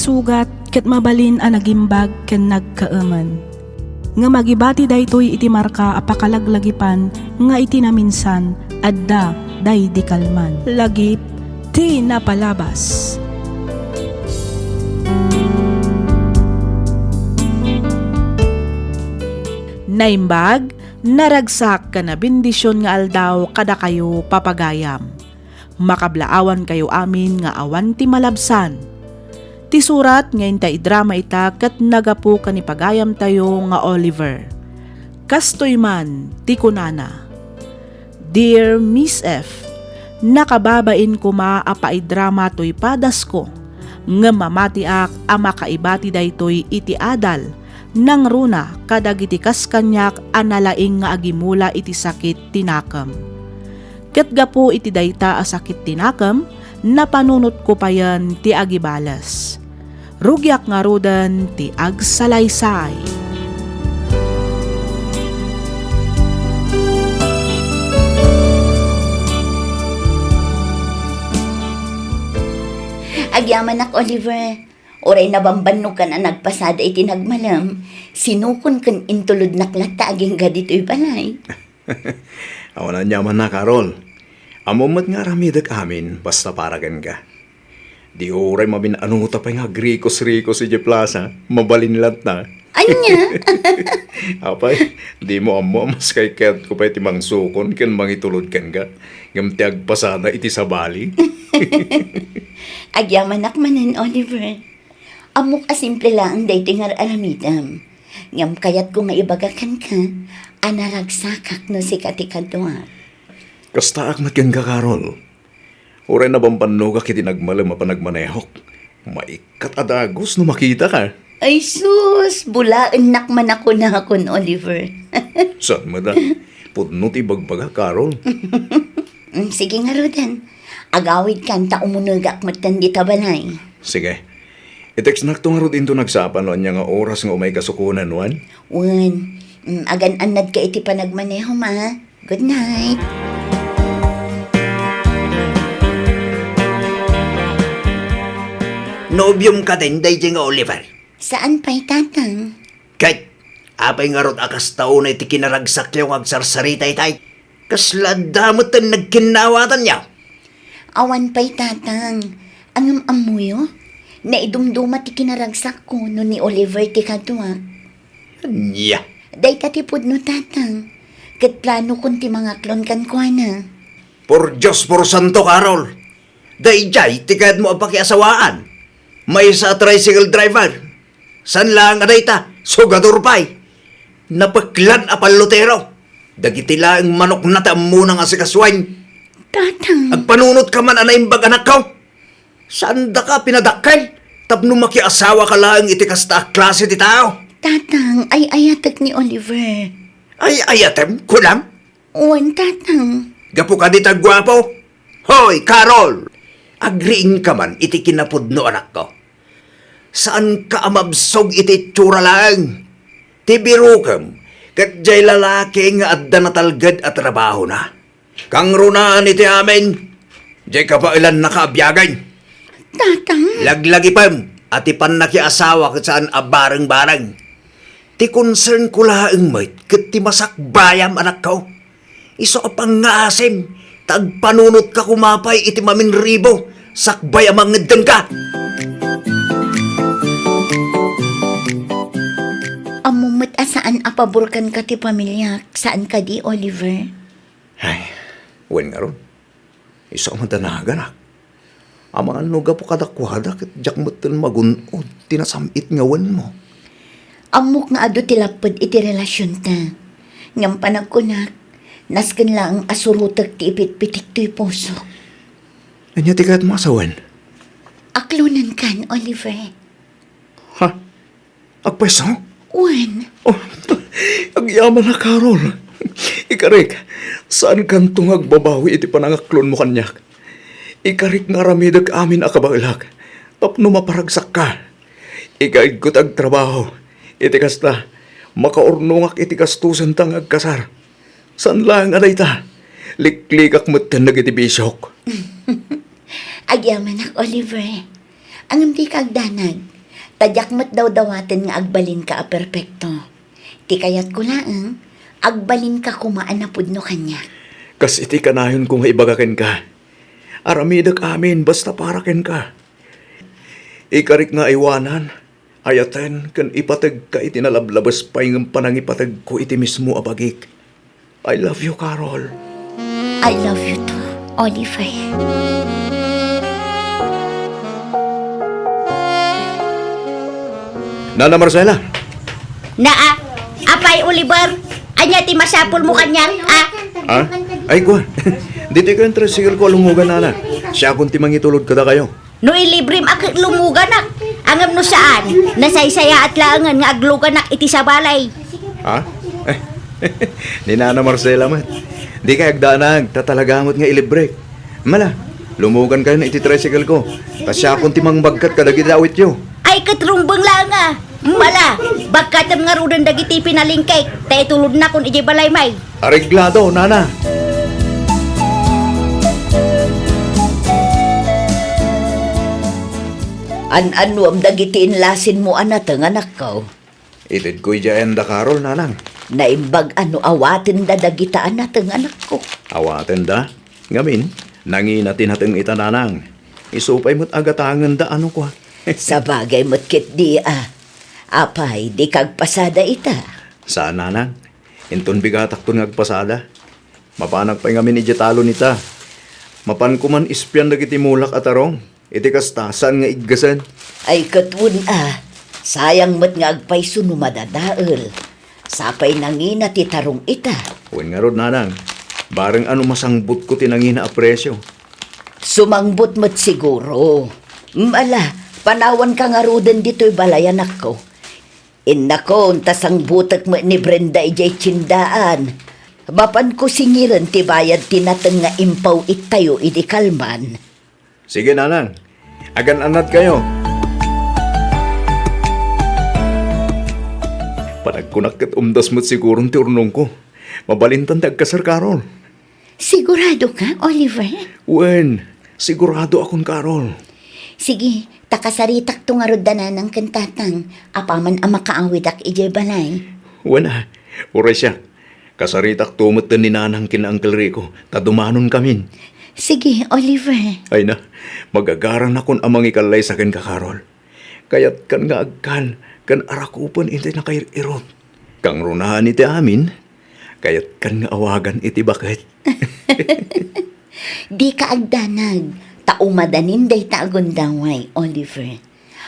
sugat ket mabalin a nagimbag ken nagkaaman. Nga magibati daytoy iti marka apakalaglagipan nga iti naminsan adda day di kalman. Lagip ti napalabas. Naimbag, naragsak ka na bendisyon nga aldaw kada kayo papagayam. Makablaawan kayo amin nga awan ti malabsan. Ti surat ngayon ta idrama ita kat nagapu ka ni pagayam tayo nga Oliver. Kastoy man, ti kunana. Dear Miss F, nakababain ko maapaidrama to'y padas ko. Nga mamatiak ama kaibati daytoy iti adal. Nang runa kadagiti kaskanyak analaing nga agimula iti sakit tinakam. Ket gapo iti dayta a sakit tinakam, napanunot ko pa yan ti agibalas. Rugyak nga rudan ti agsalaysay. Agyaman ak, Oliver. Oray nabambanno ka na nagpasada iti nagmalam. Sinukon kan intulod naklata aging gadito'y balay. Awanan yaman na, Carol. Amumat nga ramidak amin, basta paragan ka. Di oray mabinanuta pa nga grikos-rikos si Plaza, mabalinlat na. Anya? Apay, di mo amo mas kay ket ko pa iti mangsukon ken mangitulod kan ka. Ngam ti agpasada iti sabali. Agyaman ak manen, Oliver. Amok asimple lang dayti nga aramidam. Ngam kayat ko nga ibagakan ka, anaragsakak no si katikadwa. Kasta akmat kan ka, Carol. Oray na bambanno ka kiti nagmalam mapanagmanehok. Maikat adagos no makita ka. Ay sus, bulaan nakman ako na akon, Oliver. Saan mo da? Pudno ti bagbaga, Carol. Sige nga, Rodan. Agawid kan ta umunagak matan di tabalay. Sige. I-text na itong harod into nagsapan no niya nga oras nga umay kasukunan, Juan. Wan, agan-anad ka iti panagmaneho, ma. Good night. Nobyum ka din, day nga Oliver. Saan pa'y tatang? Kahit, apay nga rod akas tao na iti kinaragsak yung agsarsarita itay. Kasla damot ang nagkinawatan niya. Awan pa'y tatang. Angam amuyo? Naidumduma ti kinaragsak ko no ni Oliver ti kadwa. Nya. Day tatipod no tatang. Kat plano kong ti mga klon kan kwa na. Por Diyos, por Santo, Carol. Day jay, tikad mo ang pakiasawaan. May sa tricycle driver. San lang aday ta, sugador pa'y. Napaklan apal lutero. Dagiti lang manok na ta muna nga si kaswain. Tatang. Agpanunot ka man anaimbag anak ko. Saan da ka pinadakkel? Tapno makiasawa ka lang iti kasta klase ti tao. Tatang, ay ayatag ni Oliver. Ay ayatem, kulam. Wan, tatang. Gapo ka di tagwapo. Hoy, Carol! Agriing ka man iti kinapudno anak ko. Saan ka amabsog iti tsura lang? Tibiro kam, kat jay lalaki nga adda natalgad at trabaho na. Kang runaan iti amin, jay kapailan nakaabyagan. Tatang. Laglagi pam, at ipan nakiasawa kat saan abarang-barang. Ti concern ko laang mait, kat ti masakbayam anak ko. Iso apang nga asim, tagpanunot ka kumapay iti maminribo, sakbay amang ngedeng ka. Amumot asaan apaburkan ka ti pamilya, saan ka di, Oliver? Ay, wen nga ron. Iso ang madanaga na. Amang ano ga po kadakwada, kat jak mo't magunod, tinasamit nga wen mo. Amok nga ado tilapod iti relasyon ta. Ngam panagkunak, nasken lang asurutag ti ipit-pitik to'y puso. Anya ti kat masawan? Aklunan kan, Oliver. Ha? Agpeso? Wan, Oh, agyaman na, Carol. Ikarik, saan kan tungag babawi iti panangaklon mo kanyak? Ikarik nga ramidag amin akabailag. Tapno maparagsak ka. Ikaig ko tag trabaho. Iti kasta, makaurnungak iti kastusan tang agkasar. San lang aday ta? Liklikak mo't nagitibisyok. agyaman ak, Oliver. Ang di ka agdanag. Tadyak mo't daw dawatin nga agbalin ka a perpekto. Ti kayat ko laang, agbalin ka kumaan na pudno kanya. Kas iti kanayon kung maibagakin ka. Aramidak amin basta parakin ka. Ikarik nga iwanan, ayaten kan ipatag ka iti nalablabas pa yung panangipatag ko iti mismo abagik. I love you, Carol. I love you too, Oliver. Nana Marcela, Naa, apay Oliver, anya ti masapul mo kanya, ha? Ay ko, dito ka yung tricycle ko lumugan, Nana. Siya kung timang itulod kada kayo. No ilibrim ak lumuganak. Angam no saan, nasaysaya at laangan nga agluganak iti sa balay. Ha? Ni Nana Marcela man. Di ka agdanag, tatalagamot nga ilibre. Mala, lumugan kayo na iti tricycle ko. Tas siya kung timang bagkat kadagidawit yo. Ay katrumbang lang nga. Mala, bagkatam nga rudan dagiti pinalingkay. Tay tulod na kung iji balay may. Areglado, Nana. An-ano am dagiti inlasin mo anatang anak ko. Itid ko'y dyan da Carol, Nanang. Naimbag ano awatin da dagita anatang anak ko. Awaten da. Ngamin, nanginatin hatang ita, Nanang. Isupay mo't agatangan da ano ko. Sa bagay mo't kit di Apay, di kag pasada ita. Saan, Nanang? Inton bigatak to ngagpasada. Mapanag pa ngamin ijatalo nita. Mapan ko man ispyan dagiti mulak at arong. Iti kastasan nga iggasan. Ay katun sayang mo't nga agpay suno madadael. Sapay nangina ti tarong ita. Uwan nga rod, Nanang. Barang ano masangbot ko tinangina a presyo. Sumangbot mo't siguro. Mala, panawan ka nga rudan dito'y balayan ako. Inako, tasang butak mo ni Brenda ijay tsindaan. Bapan ko singiran ti bayad tinatang nga impaw itayo iti kalman. Sige, Nanang. Agan-anad kayo. Panagkunak kat umdas mo't sigurong turnong ko. Mabalintan tagkasar, Carol. Sigurado ka, Oliver? Wen, sigurado akong Carol. Sige, takasaritak to nga rodanan ng kantatang. Apaman ang makaawid ak ijay balay. Wen uray siya. Kasaritak tumot ni Nanang kina Uncle Rico. Tadumanon kamin. Sige, Oliver. Ay na, magagaran akong amang ikalay sa akin ka, Carol. Kaya't kan nga agkan, kan arakupan iti nakairot. Kang runahan iti amin, kaya't kan nga awagan iti bakit. Di ka agdanag. Taumadanin day taagundaway, Oliver.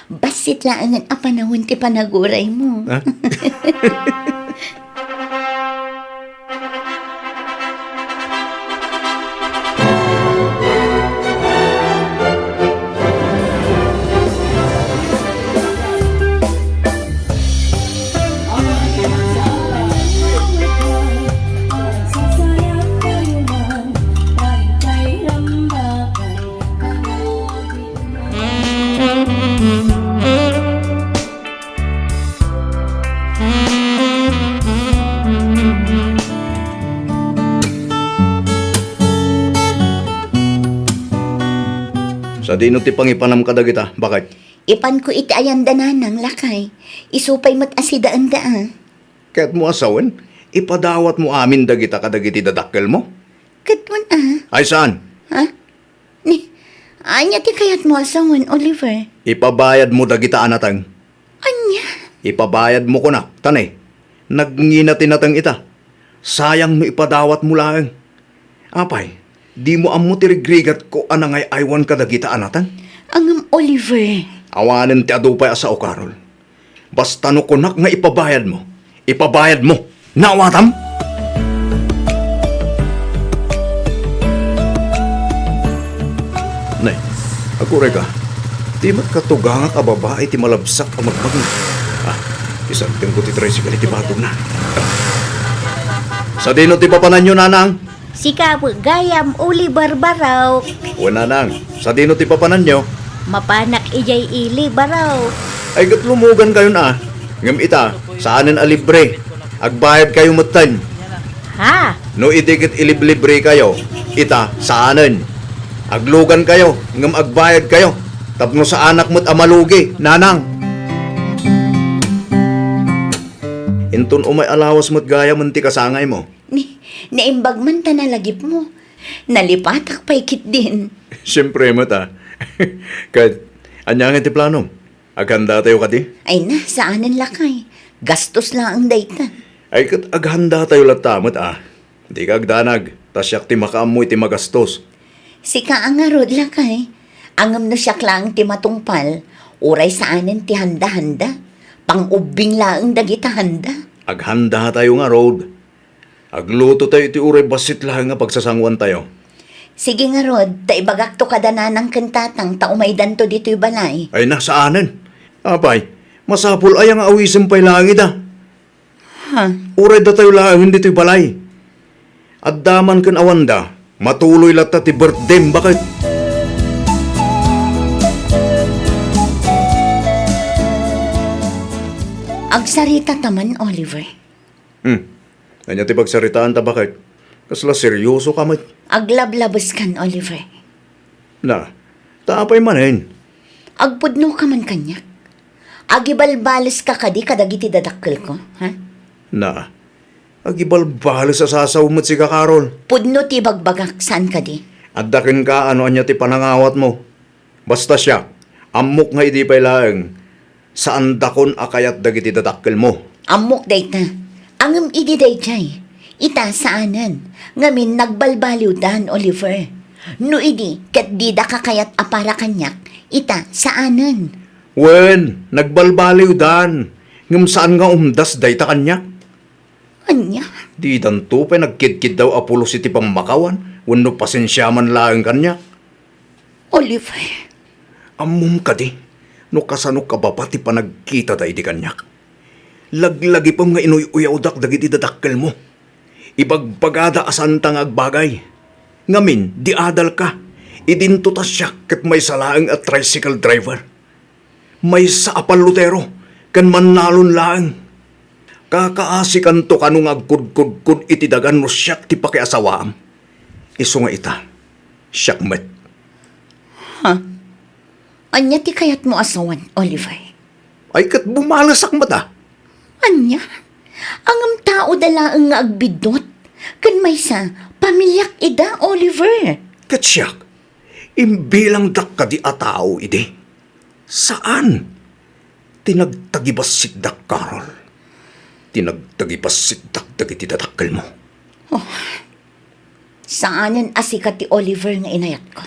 Basit lang ang apanahon ti panaguray mo. Ha? Sa dino ti pangipanam kadagita, bakit? Ipan ko iti ayan dananang lakay. Isupay mo't asidaan daan. Kaya't mo asawan, ipadawat mo amin dagita kadagiti dadakkel mo? Katwan Ay saan? Ha? Ni, anya ti kayat mo asawan, Oliver? Ipabayad mo dagita anatang. Anya? Ipabayad mo ko na, tanay. Nagnginatin natang ita. Sayang no ipadawat mo lang. Apay, di mo amo tirigrigat ko anangay aywan kadagita anatan? Angam Oliver. Awanin ti adupay asa o Carol. Basta no kunak nga ipabayad mo. Ipabayad mo. Nawatam? Nay, agure ka. Di mat katugang ka babae ti malabsak ang magmagin. Isang ko ti tricycle iti batong na. Sa dino ti papanan nyo, Nanang? Sika gayam Oliver baraw. O Nanang, sa dino ti papanan nyo? Mapanak ijay ili baraw. Ay gatlumugan kayo na. Ngam ita, saanin a libre. Agbayad kayo matan. Ha? No idigit iliblibre kayo, ita saanin. Aglugan kayo, ngam agbayad kayo. Tapno sa anak mo't amalugi, nanang. Inton umay alawas mo't gaya man ti kasangay mo. Naimbag man ta nalagip mo. Nalipatak pa'y kit din. Siyempre mo ta. Kahit anyang ti plano. Aghanda tayo ka di. Ay na, saanan lakay. Gastos lang ang dayta. Ay kat aghanda tayo latamot Di ka agdanag. Tasyak ti makaamoy ti magastos. Si kaangarod lakay. Angam no siya lang ti matungpal. Uray saanan ti handa-handa. Pang-ubing lang dagita handa. Aghanda tayo nga, Rod. Agluto tayo ti uray basit lang nga pagsasangwan tayo. Sige nga Rod, taibagak to kadana ng kantatang taumay danto dito'y balay. Ay nasaanan. Apay, masapul ay ang awisin pa'y langit Ha? Uray da tayo lang hindi to'y balay. At daman kan awanda, matuloy lata ti birthday bakit? Agsarita taman, Oliver. Anya ti pagsaritaan ta bakit? Kasla seryoso ka mat. Aglablabas kan, Oliver. Na, taapay manin. Agpudno ka man kanyak. Agibalbalas ka kadi kadagiti dadakkel ko, ha? Na, agibalbalo sa sasaw mo't si Kakarol. Pudno ti bagbagak saan kadi. At dakin ka ano anya ti panangawat mo. Basta siya, amok nga idi pa'y laeng. Saan dakon akayat dagiti dadakkel mo. Amok dayta. Angam idi dayjay. Ita saanan. Ngamin nagbalbaliw dan, Oliver. No idi, kat di da kakayat apara kanyak. Ita saanan. Wen, nagbalbaliw dan. Ngam saan nga umdas dayta kanya? Anya? Di tanto pa nagkidkid daw apulo si tipang makawan. Wano pasensyaman laeng kanya. Oliver. Amum ka di. No kasano ka ba pati pa nagkita tayo di kanyak? Laglagi pa nga inuy-uyaw dak dagiti dadakkel mo. Ibagbagada asantang agbagay. Ngamin, di adal ka. Idintutas siya kat may salaang at tricycle driver. May sa apalutero, kan manalon laang. Kakaasikan to kanong agkud-kud-kud itidagan no siyak ti pakiasawaam. Iso nga ita, siyak met. Anya ti kayat mo asawan, Oliver. Ay kat bumalasak mata. Anya? Angam tao dala ang nga agbidot. Kan may sa pamilyak ida, Oliver. Kat siyak, imbilang dak ka di atao ide. Saan? Tinagtagibas dak, Carol. Tinagtagibas dak dagiti dadakkel mo. Saanan asika ti Oliver nga inayat ko?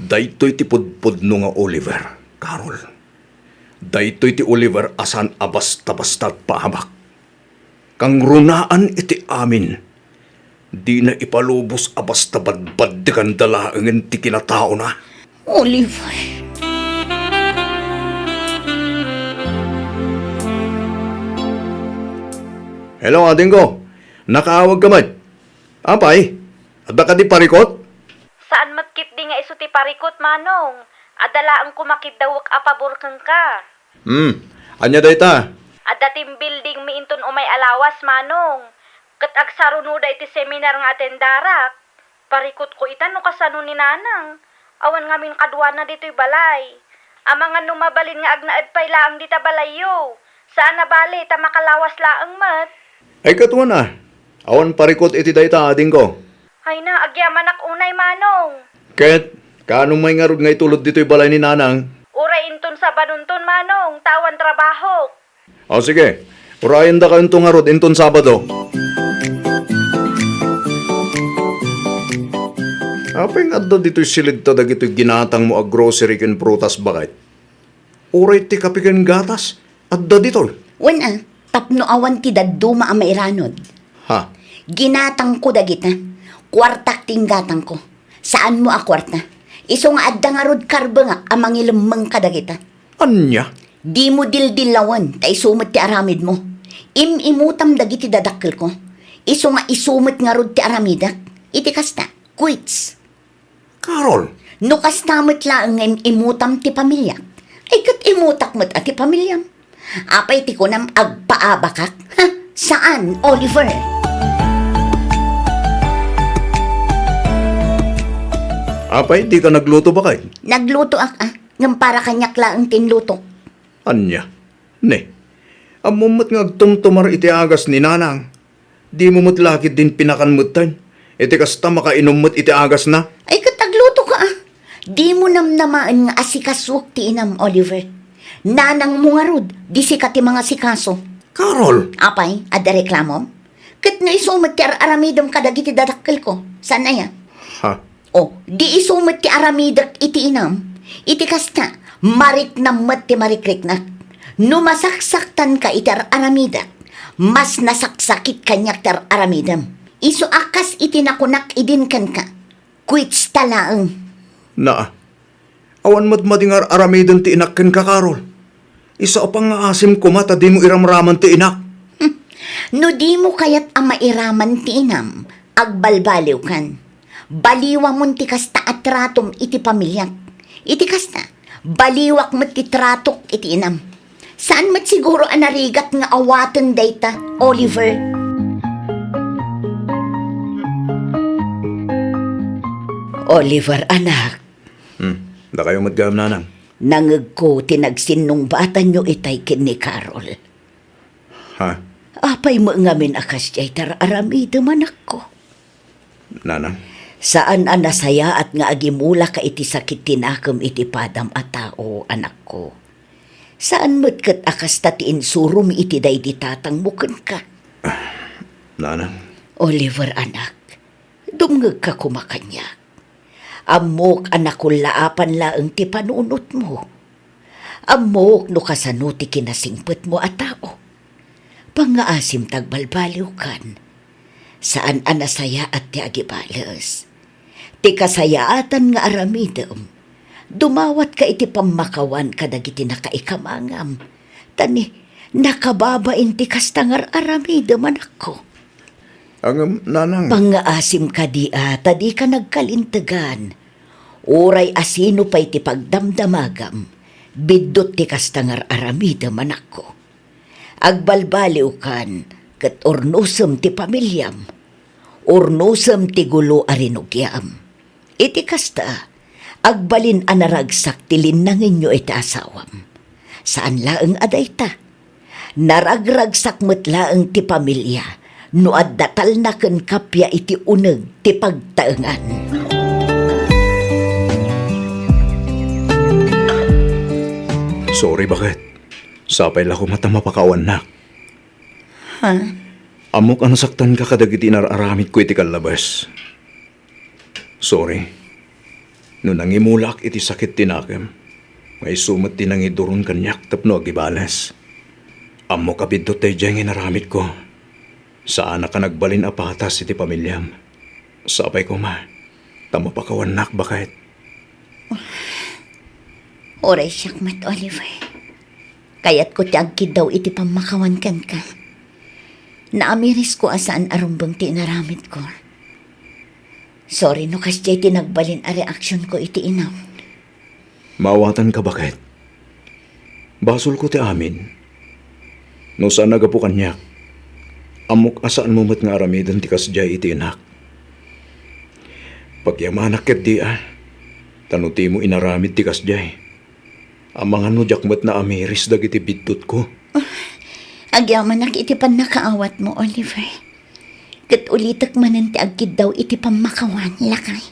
Daytoy ti pudpudno nga Oliver, Carol. Daytoy ti Oliver asan abasta-basta't pahamak. Kang runaan iti amin. Di na ipalubos abasta badbad di kan dalaangin ti kinatao na. Oliver. Hello, ading ko. Nakaawag ka man. Apay, adda ka di parikot? Saan matkit di nga iso ti parikot, Manong? Adala ang kumakit dawak apabor kang ka. Anya dayta? Adda tim building mi inton umay alawas, Manong. Kat agsarunuda iti seminar nga atendarak. Parikot ko itan no kasano ni Nanang. Awan nga min kadwa na dito'y balay. Amangan numabalin nga agnaad pay laang dita balayo. Saan na bali ta makalawas laang mat? Ay katuwa na. Awan parikot iti dayta, ading ko. Ay na, agyaman ak unay, Manong. Ket, kanong may ngarod nga itulod dito'y balay ni Nanang? Uray inton sa banunton, Manong. Tawan trabaho. O sige, urayan da ka itong ngarod inton Sabado. Apeng adda dito'y silid ta dagito'y ginatang mo ag grocery ken prutas bakit? Uray ti kapiken gatas, adda dito. Wana, tapno awan ti daduma ang mairanod. Ha? Ginatang ko dagita. Kwartak tinggatang ko. Saan mo a kwarta? Iso nga adda nga rod karbangak amang ilamang kadagita. Anya? Di mo dildilawan, tay sumit ti aramid mo. Imutam dagiti dadakkel ko. Iso nga isumit nga rod ti aramidak. Iti kasta, quits. Carol, No kastamit lang nga imutam ti pamilya. Ay kat imutak mo't at ti pamilyam. Apay ti ko nam agpaabakak. Ha? Saan, Oliver? apay di ka nagluto ba kay? Nagluto ak ngam para kanyak laang tinlutok. Anya, ne, amumot nga agtumtumar iti agas ni nanang. Di mo lakit din pinakanmutan. Iti kasta makainummot iti agas na. Ay katagluto ka ah. Di mo namnamaan nga asikaswak ti inam, Oliver. Nanang mo nga rod, di sikat ti mga sikaso. Carol, Apay, ada reklamo? Kat no isumot ti aramidam kadagiti dadakkel ko. Saan na yan? Ha? O, di isumot ti aramidak iti inam. Iti kasta, marik na mat ti marikriknak. No masaksaktan ka iti aramidak, mas nasaksakit kanyak tar aramidam. Iso akas iti nakunak idinkan ka. Quits talaang. Na, awan mo't madingar aramidon ti inak ken ka, Carol. Isa pang nga asim ko mata di mo iramraman ti inak. No di mo kayat ang mairaman ti inam, agbalbaliw kan. Baliwa mo ti kasta at tratom iti pamilyak. Iti kasta, baliwak mo ti tratok iti inam. Saan mat siguro anarigat nga awaten dayta, Oliver? Oliver, anak, Da kayo madgam nanang. nangag ko tinagsinong bata nyo itay kin ni Carol. Ha? Apay mo ngamin akas jay tar aramid manak ko. Nanang? Saan ang nasaya at nga agimula ka iti sakit tinakam iti padam at tao, anak ko? Saan mo't kat akas tatiin surum iti day di tatang mukan ka? Nanang? Oliver, anak, dumngag ka kumakanyak. Amok anak ko laapan laang ti panunot mo. Amok no kasano ti kinasingpet mo at tao. Pangaasim tagbalbaliw kan. Saan ang nasaya at ti agibalas? Ti kasayaatan nga aramidam. Dumawat ka iti pamakawan kadagiti nakaikamangam. Tani, nakababain ti kastangar aramidam anak ko. Ang nanang? Pangaasim ka di tadi ka nagkalintagan. Uray asino pa'y ti pagdamdamagam. Bidot ti kastangar aramidam anak ko. Agbalbaliw kan, kat ornusem ti pamilyam. Ornusem ti gulo arinugyam. Iti kasta, agbalin anaragsak ti linangin nyo iti asawam. Saan laeng adayta? Naragragsak met laeng ti pamilya. No addatal na ken kapya iti uneg ti pagtaengan. Sorry, bakit? Sapay la ko mata mapakawan na. Ha? Amok ang nasaktan ka kadagiti nararamid ko iti kalabas. Sorry. No nangimulak iti sakit tinakam, may sumat tinangiduron kanyak tapno agibalas. Amok abidot tayo diyang inaramid ko. Saan ka nagbalin apatas iti pamilyam? Sapay ko ma, tamo pa kawanak bakit? Oray siyak mat, Oliver. Kayat ko ti agkid daw iti pamakawan kan ka. Naamiris ko asaan arumbang ti inaramid ko. Sorry no kasjay tinagbalin a reaksyon ko iti inaw. Maawatan ka bakit? Basol ko ti amin. No saan nagapu kanyak? Amok asaan mo mat nga aramidan ti kasjay iti inak. Pagyamanak ket di tanuti mo inaramid ti kasjay. Amangan no jakmat na amiris dagiti bidtot ko. Agyaman nak iti pan nakaawat mo, Oliver. Kat ulitak manan ti agkid daw iti pamakawan, lakay.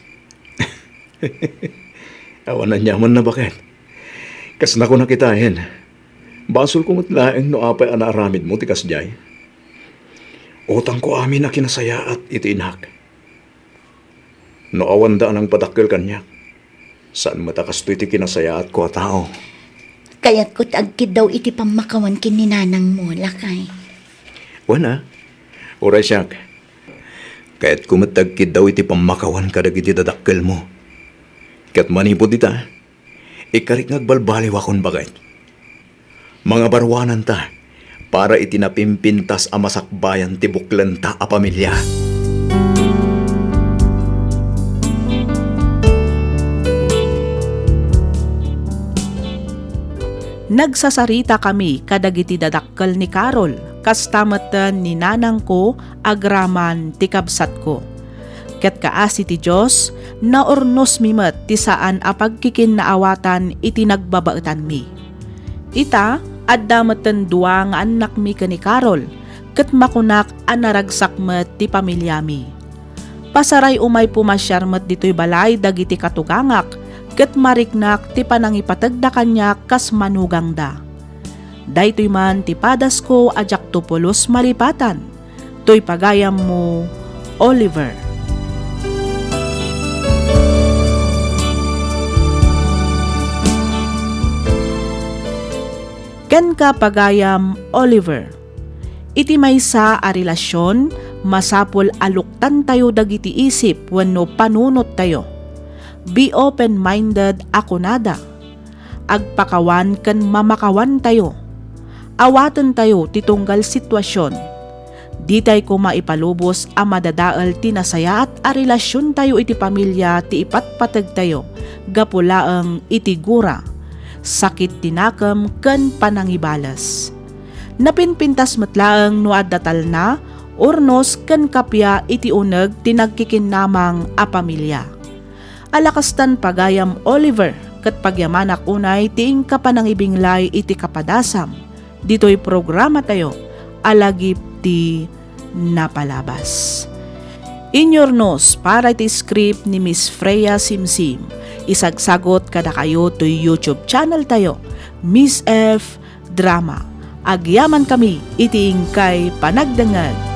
Awan na nyaman na bakit? Kas na ko nakitahin. Basol ko matlaeng no apay anaaramid mo ti kasjay. Utang ko amin na kinasaya at iti inak. No awan da ang padakkel kanyak. Saan matakas to iti kinasaya at ko a tao? Kaya't ko't agkid daw iti pamakawan kininanang mo, lakay. Wana. Oray siyak. Kaya't kumatagkid daw iti pamakawan kadag iti dadakkel mo. Kat manipod ita, ikarik ngagbalbaliw akon bagay. Mga barwanan ta, para iti napimpintas a masakbayan ti buklan ta a pamilya. Nagsasarita kami kadagiti dadakkel ni Carol, kastamatan ni nanang ko agraman ti kabsat ko. Ket kaasi ti Diyos, naornos mimet ti saan a pagkikinnaawatan iti nagbabaetan mi. Ita, adda meten dua nga anak mi ken ni Carol, ket makunak a naragsak met ti pamilya mi. Pasaray umay pumasyar met ditoy balay dagiti katugangak, ket mariknak ti panangipatagda kanya kas manugang da. Daytoy man ti padas ko ajak tupulos malipatan, toy pagayam mo, Oliver. Ken ka pagayam, Oliver. Iti maysa a relasyon, masapol aluktan tayo dagiti isip wenno panunot tayo. Be open-minded ako nada. Agpakawan ken mamakawan tayo. Awaten tayo titunggal sitwasyon. Di tayo ko maipalubos a madadaal tinasaya at a relasyon tayo iti pamilya ti ipatpatag tayo. Gapulaang iti gura. Sakit tinakam ken panangibalas. Napinpintas metlaeng no addatal na, urnos ken kapya iti uneg tinagkikinnamang a pamilya. Alakastan pagayam, Oliver, ket pagyamanak unay tiing kapanangibinglay iti kapadasam. Dito'y programa tayo, alagip ti napalabas. Inyornos para iti script ni Miss Freya Simsim. Isagsagot kada kayo to YouTube channel tayo, Miss F Drama. Agyaman kami iting kay panagdangag.